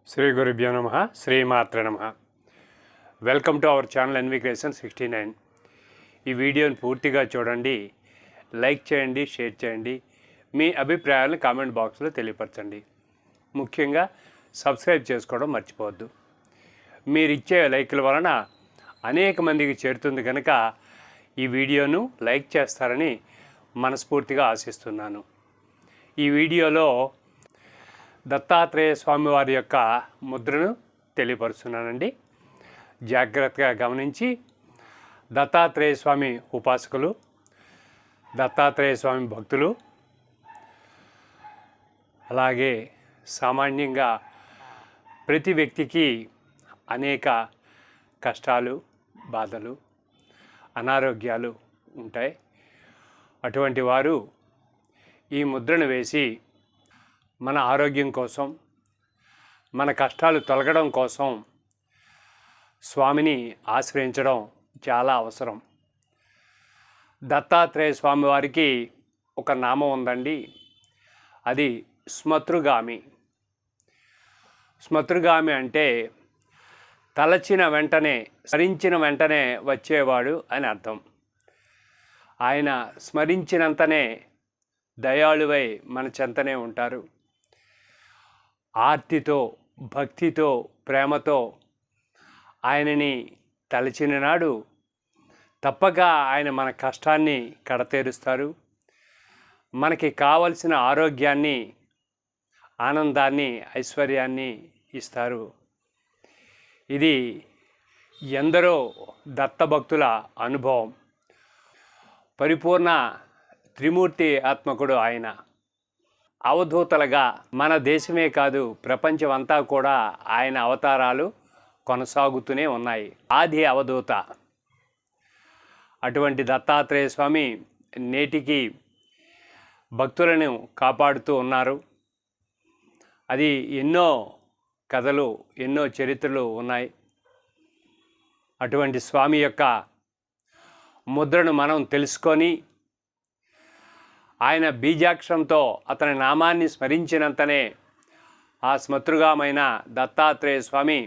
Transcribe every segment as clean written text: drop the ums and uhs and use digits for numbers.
శ్రీ గురుభ్యో నమః. శ్రీమాత్రే నమః. Welcome to our channel N V creation 69. ఈ వీడియోని పూర్తిగా చూడండి, లైక్ చేయండి, షేర్ చేయండి, మీ అభిప్రాయాలను కామెంట్ బాక్స్లో తెలియపరచండి. ముఖ్యంగా సబ్స్క్రైబ్ చేసుకోవడం మర్చిపోవద్దు. మీరు ఇచ్చే లైకుల వలన అనేక మందికి చేరుతుంది కనుక ఈ వీడియోను లైక్ చేస్తారని మనస్ఫూర్తిగా ఆశిస్తున్నాను. ఈ వీడియోలో దత్తాత్రేయ స్వామి వారి యొక్క ముద్రను తెలియపరుస్తున్నానండి. జాగ్రత్తగా గమనించి దత్తాత్రేయ స్వామి ఉపాసకులు, దత్తాత్రేయ స్వామి భక్తులు, అలాగే సామాన్యంగా ప్రతి వ్యక్తికి అనేక కష్టాలు, బాధలు, అనారోగ్యాలు ఉంటాయి. అటువంటి వారు ఈ ముద్రను వేసి మన ఆరోగ్యం కోసం, మన కష్టాలు తొలగడం కోసం స్వామిని ఆశ్రయించడం చాలా అవసరం. దత్తాత్రేయ స్వామి వారికి ఒక నామం ఉందండి, అది స్మతృగామి. స్మతృగామి అంటే తలచిన వెంటనే, స్మరించిన వెంటనే వచ్చేవాడు అని అర్థం. ఆయన స్మరించినంతనే దయాళువై మన చెంతనే ఉంటారు. ఆర్తితో, భక్తితో, ప్రేమతో ఆయనని తలచిన నాడు తప్పక ఆయన మన కష్టాన్ని కడతేరుస్తారు. మనకి కావలసిన ఆరోగ్యాన్ని, ఆనందాన్ని, ఐశ్వర్యాన్ని ఇస్తారు. ఇది ఎందరో దత్తభక్తుల అనుభవం. పరిపూర్ణ త్రిమూర్తి ఆత్మకుడు ఆయన. అవధూతలుగా మన దేశమే కాదు, ప్రపంచమంతా కూడా ఆయన అవతారాలు కొనసాగుతూనే ఉన్నాయి. ఆది అవధూత అటువంటి దత్తాత్రేయ స్వామి నేటికి భక్తులను కాపాడుతూ ఉన్నారు. అది ఎన్నో కథలు, ఎన్నో చరిత్రలు ఉన్నాయి. అటువంటి స్వామి యొక్క ముద్రను మనం తెలుసుకొని ఆయన బీజాక్షరంతో అతని నామాన్ని స్మరించినంతనే ఆ స్మతృగామైన దత్తాత్రేయ స్వామి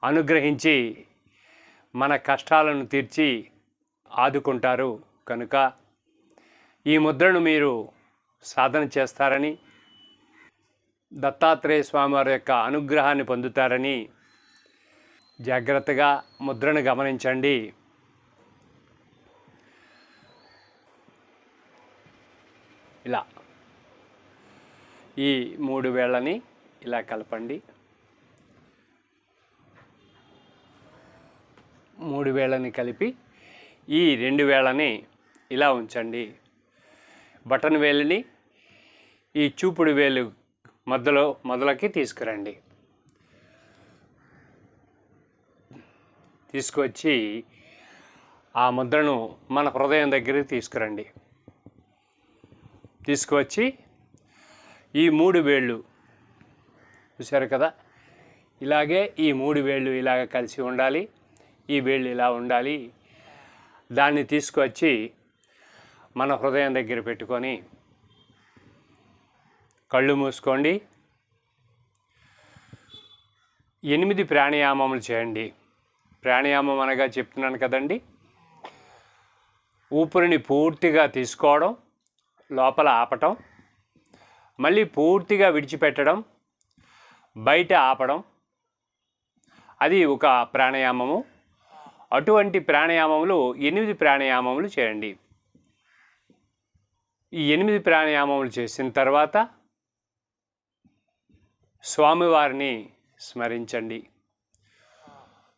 అనుగ్రహించి మన కష్టాలను తీర్చి ఆదుకుంటారు. కనుక ఈ ముద్రను మీరు సాధన చేస్తారని, దత్తాత్రేయ స్వామి వారి యొక్క అనుగ్రహాన్ని పొందుతారని జాగ్రత్తగా ముద్రను గమనించండి. ఇలా ఈ 3 వేళ్ళని ఇలా కలపండి. 3 వేళ్ళని కలిపి ఈ 2 వేళ్ళని ఇలా ఉంచండి. బటన్ వేలుని ఈ చూపుడు వేలు మొదలకి తీసుకురండి. తీసుకొచ్చి ఆ ముద్రను మన హృదయం దగ్గరికి తీసుకురండి. తీసుకువచ్చి ఈ 3 వేళ్ళు చూశారు కదా, ఇలాగే ఈ 3 వేళ్ళు ఇలాగ కలిసి ఉండాలి. ఈ వేళ్ళు ఇలా ఉండాలి. దాన్ని తీసుకువచ్చి మన హృదయం దగ్గర పెట్టుకొని కళ్ళు మూసుకోండి. 8 ప్రాణాయామములు చేయండి. ప్రాణాయామం అనగా చెప్తున్నాను కదండి, ఊపిరిని పూర్తిగా తీసుకోవడం, లోపల ఆపటం, మళ్ళీ పూర్తిగా విడిచిపెట్టడం, బయట ఆపడం, అది ఒక ప్రాణాయామము. అటువంటి ప్రాణాయామములు 8 ప్రాణాయామములు చేయండి. ఈ 8 ప్రాణాయామములు చేసిన తర్వాత స్వామివారిని స్మరించండి.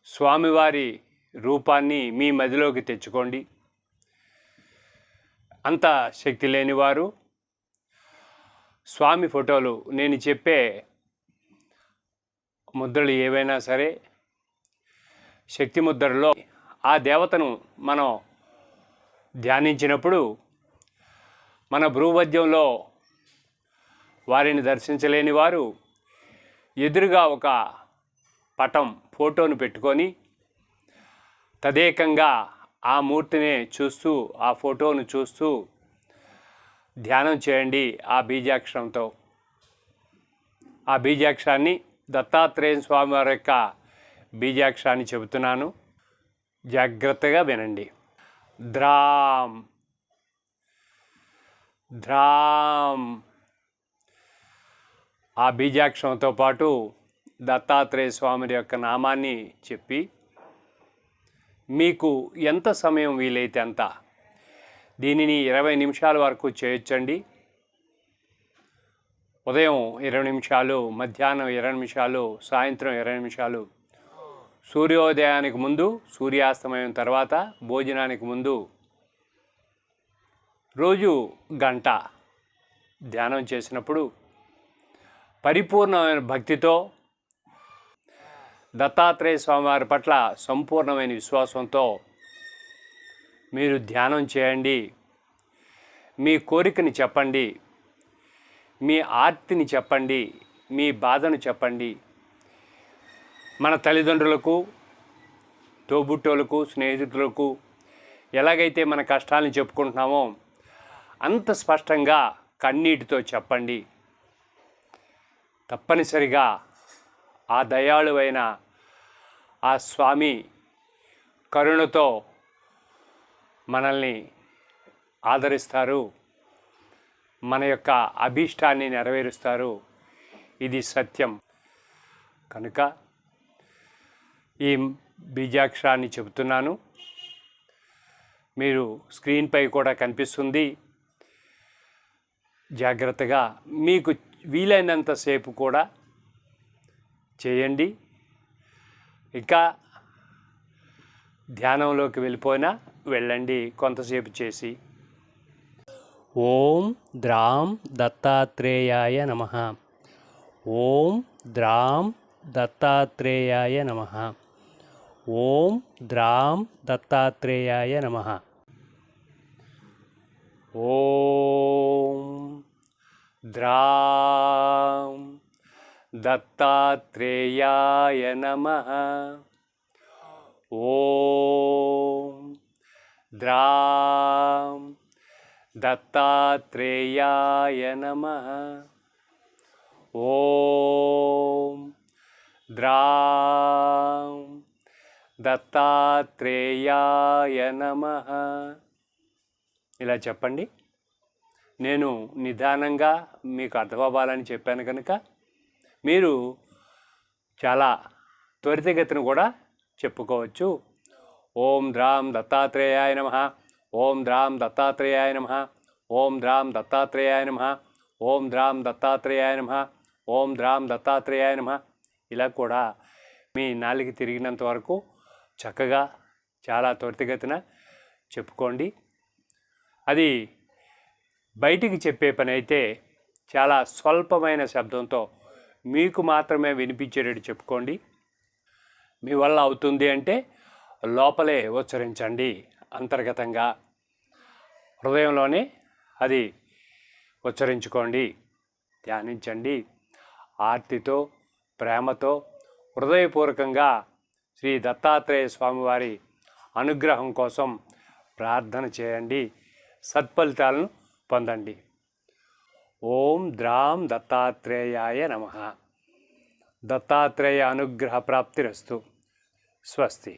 స్వామివారి రూపాన్ని మీ మదిలోకి తెచ్చుకోండి. అంత శక్తి లేనివారు స్వామి ఫోటోలు, నేను చెప్పే ముద్రలు ఏవైనా సరే, శక్తి ముద్రలో ఆ దేవతను మనం ధ్యానించినప్పుడు మన భ్రూమధ్యంలో వారిని దర్శించలేని వారు ఎదురుగా ఒక పటం, ఫోటోను పెట్టుకొని తదేకంగా ఆ మూర్తిని చూస్తూ, ఆ ఫోటోను చూస్తూ ధ్యానం చేయండి ఆ బీజాక్షరంతో. ఆ బీజాక్షరాన్ని దత్తాత్రేయ స్వామి వారి యొక్క బీజాక్షరాన్ని చెబుతున్నాను, జాగ్రత్తగా వినండి. ద్రాం ధ్రాం. ఆ బీజాక్షరంతో పాటు దత్తాత్రేయ స్వామి యొక్క నామాన్ని చెప్పి మీకు ఎంత సమయం వీలైతే అంత దీనిని 20 నిమిషాల వరకు చేయొచ్చండి. ఉదయం 20 నిమిషాలు, మధ్యాహ్నం 20 నిమిషాలు, సాయంత్రం 20 నిమిషాలు, సూర్యోదయానికి ముందు, సూర్యాస్తమయం తర్వాత, భోజనానికి ముందు రోజు గంట ధ్యానం చేసినప్పుడు పరిపూర్ణమైన భక్తితో దత్తాత్రేయ స్వామివారి పట్ల సంపూర్ణమైన విశ్వాసంతో మీరు ధ్యానం చేయండి. మీ కోరికని చెప్పండి, మీ ఆర్తిని చెప్పండి, మీ బాధను చెప్పండి. మన తల్లిదండ్రులకు, తోబుట్టోలకు, స్నేహితులకు ఎలాగైతే మన కష్టాలను చెప్పుకుంటున్నామో అంత స్పష్టంగా కన్నీటితో చెప్పండి. తప్పనిసరిగా ఆ దయాళువైన ఆ స్వామి కరుణతో మనల్ని ఆదరిస్తారు, మన యొక్క అభీష్టాన్ని నెరవేరుస్తారు. ఇది సత్యం. కనుక ఈ బీజాక్షరాన్ని చెబుతున్నాను. మీరు స్క్రీన్పై కూడా కనిపిస్తుంది. జాగ్రత్తగా మీకు వీలైనంతసేపు కూడా చేయండి. ఇంకా ధ్యానంలోకి వెళ్ళండి కొంతసేపు చేసి. ఓం ద్రాం దత్తాత్రేయాయ నమః. ఓం ద్రాం దత్తాత్రేయాయ నమః. ఓం ద్రాం దత్తాత్రేయాయ నమః. ఓం ద్రాం దత్తాత్రేయాయ నమః. ఓం ద్రాం దత్తాత్రేయాయ నమః. ఓం ద్రాం దత్తాత్రేయాయ నమః. ఇలా చెప్పండి. నేను నిదానంగా మీకు అర్థమవ్వాలని చెప్పాను కనుక మీరు చాలా త్వరితగతిని కూడా చెప్పుకోవచ్చు. ఓం ద్రాం దత్తాత్రేయాయ నమః. ఓం ద్రాం దత్తాత్రేయాయ నమః. ఓం ద్రాం దత్తాత్రేయాయ నమః. ఓం ద్రాం దత్తాత్రేయాయ నమః. ఓం ద్రాం దత్తాత్రేయాయ నమః. ఇలా కూడా మీ నాలుగు తిరిగినంత వరకు చక్కగా చాలా త్వరితగతిన చెప్పుకోండి. అది బయటికి చెప్పే పని అయితే చాలా స్వల్పమైన శబ్దంతో మీకు మాత్రమే వినిపించేటట్టు చెప్పుకోండి. మీ వల్ల అవుతుంది అంటే లోపలే ఉచ్చరించండి. అంతర్గతంగా హృదయంలోనే అది ఉచ్చరించుకోండి, ధ్యానించండి. ఆర్తితో, ప్రేమతో, హృదయపూర్వకంగా శ్రీ దత్తాత్రేయ స్వామివారి అనుగ్రహం కోసం ప్రార్థన చేయండి. సత్ఫలితాలను పొందండి. ఓం ద్రాం దత్తాత్రేయాయ నమః. దత్తాత్రేయ అనుగ్రహ ప్రాప్తిరస్తు. స్వస్తి.